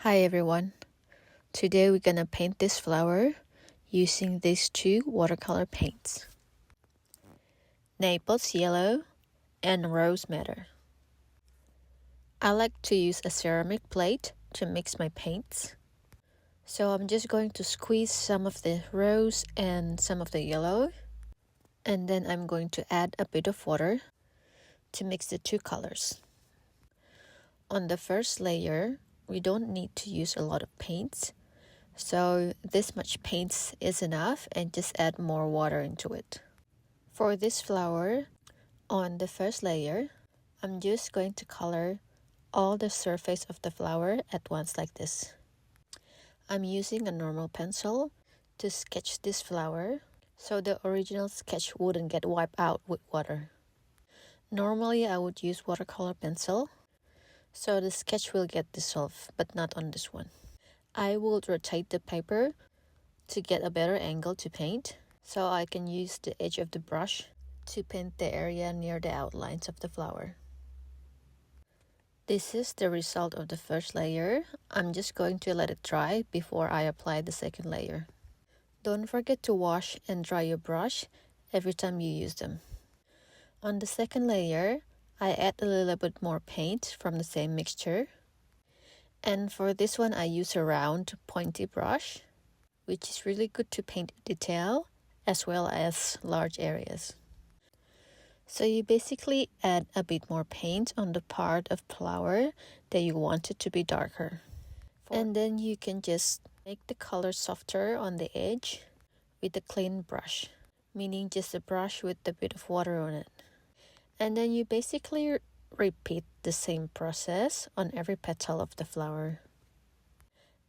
Hi everyone. Today we're gonna paint this flower using these two watercolor paints, Naples Yellow and Rose Madder. I like to use a ceramic plate to mix my paints. So I'm just going to squeeze some of the rose and some of the yellow, and then I'm going to add a bit of water to mix the two colors. On the first layer, we don't need to use a lot of paints. So this much paints is enough, and just add more water into it. For this flower, on the first layer, I'm just going to color all the surface of the flower at once like this. I'm using a normal pencil to sketch this flower so the original sketch wouldn't get wiped out with water. Normally I would use watercolor pencil so the sketch will get dissolved, but not on this one. I will rotate the paper to get a better angle to paint, so I can use the edge of the brush to paint the area near the outlines of the flower. This is the result of the first layer. I'm just going to let it dry before I apply the second layer. Don't forget to wash and dry your brush every time you use them. On the second layer, I add a little bit more paint from the same mixture. And for this one, I use a round pointy brush, which is really good to paint detail as well as large areas. So you basically add a bit more paint on the part of flower that you want it to be darker. And then you can just make the color softer on the edge with a clean brush, meaning just a brush with a bit of water on it. And then you basically repeat the same process on every petal of the flower.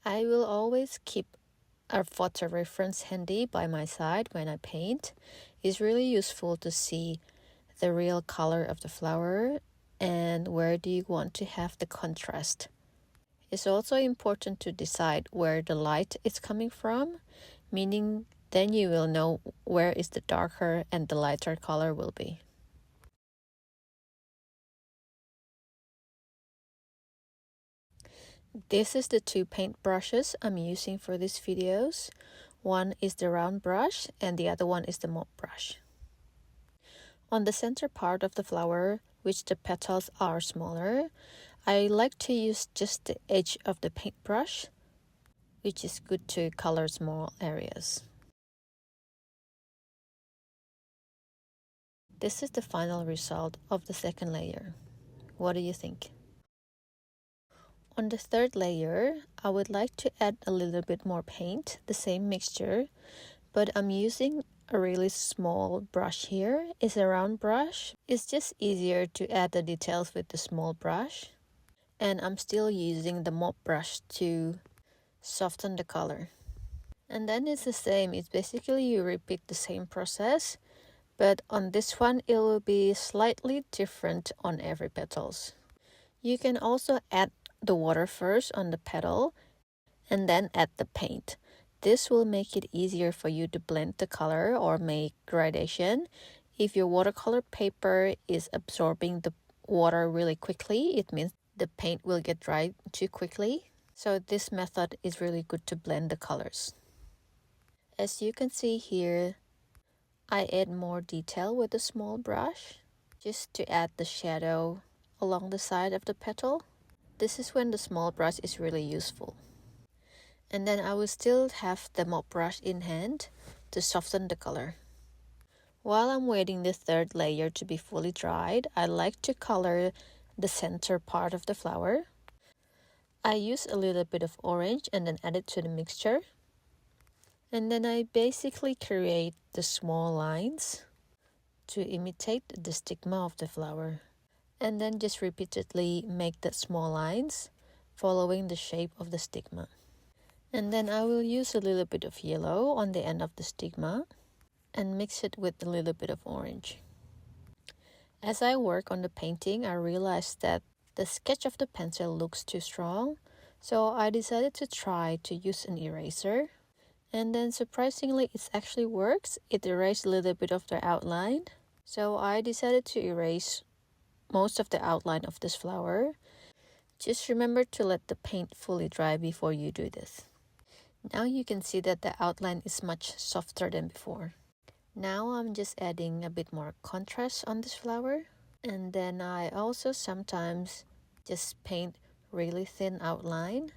I will always keep a photo reference handy by my side when I paint. It's really useful to see the real color of the flower and where do you want to have the contrast. It's also important to decide where the light is coming from, meaning then you will know where is the darker and the lighter color will be. This is the two paint brushes I'm using for these videos. One is the round brush and the other one is the mop brush. On the center part of the flower, which the petals are smaller, I like to use just the edge of the paintbrush, which is good to color small areas. This is the final result of the second layer. What do you think? On the third layer, I would like to add a little bit more paint, the same mixture, but I'm using a really small brush here. It's a round brush. It's just easier to add the details with the small brush. And I'm still using the mop brush to soften the color. And then it's the same. It's basically you repeat the same process, but on this one it will be slightly different on every petals. You can also add the water first on the petal and then add the paint. This will make it easier for you to blend the color or make gradation. If your watercolor paper is absorbing the water really quickly, it means the paint will get dry too quickly. So this method is really good to blend the colors. As you can see here, I add more detail with a small brush just to add the shadow along the side of the petal. This is when the small brush is really useful. And then I will still have the mop brush in hand to soften the color. While I'm waiting the third layer to be fully dried, I like to color the center part of the flower. I use a little bit of orange and then add it to the mixture. And then I basically create the small lines to imitate the stigma of the flower. And then just repeatedly make the small lines following the shape of the stigma. And then I will use a little bit of yellow on the end of the stigma and mix it with a little bit of orange. As I work on the painting, I realized that the sketch of the pencil looks too strong, so I decided to try to use an eraser. And then surprisingly, it actually works. It erased a little bit of the outline. So I decided to erase most of the outline of this flower Just remember to let the paint fully dry before you do this. Now you can see that the outline is much softer than before. Now I'm just adding a bit more contrast on this flower. And then I also sometimes just paint really thin outline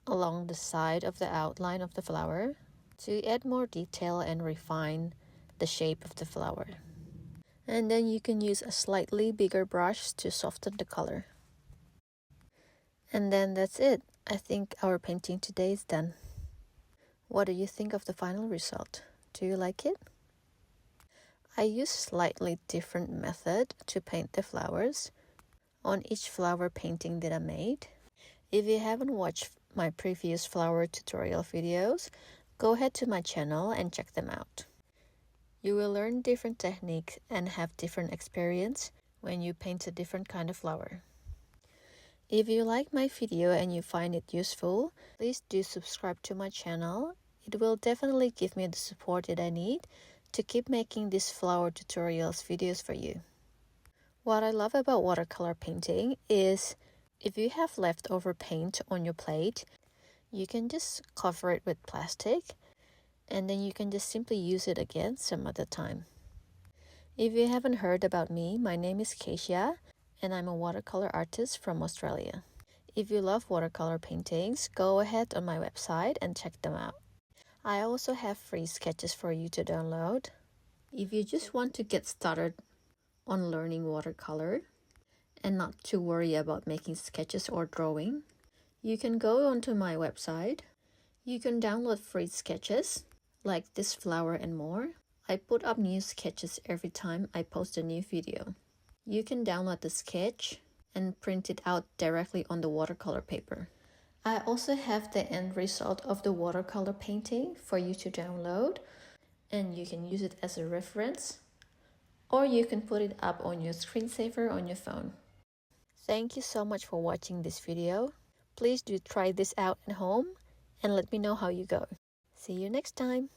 along the side of the outline of the flower to add more detail and refine the shape of the flower. And then you can use a slightly bigger brush to soften the color. And then that's it. I think our painting today is done. What do you think of the final result? Do you like it? I use slightly different method to paint the flowers on each flower painting that I made. If you haven't watched my previous flower tutorial videos, go ahead to my channel and check them out. You will learn different techniques and have different experience when you paint a different kind of flower. If you like my video and you find it useful, please do subscribe to my channel. It will definitely give me the support that I need to keep making these flower tutorials videos for you. What I love about watercolor painting is if you have leftover paint on your plate, you can just cover it with plastic and then you can just simply use it again some other time. If you haven't heard about me, my name is Keishart and I'm a watercolor artist from Australia. If you love watercolor paintings, go ahead on my website and check them out. I also have free sketches for you to download. If you just want to get started on learning watercolor and not to worry about making sketches or drawing, you can go onto my website. You can download free sketches like this flower and more. I put up new sketches every time I post a new video. You can download the sketch and print it out directly on the watercolor paper. I also have the end result of the watercolor painting for you to download, and you can use it as a reference, or you can put it up on your screensaver on your phone. Thank you so much for watching this video. Please do try this out at home and let me know how you go. See you next time.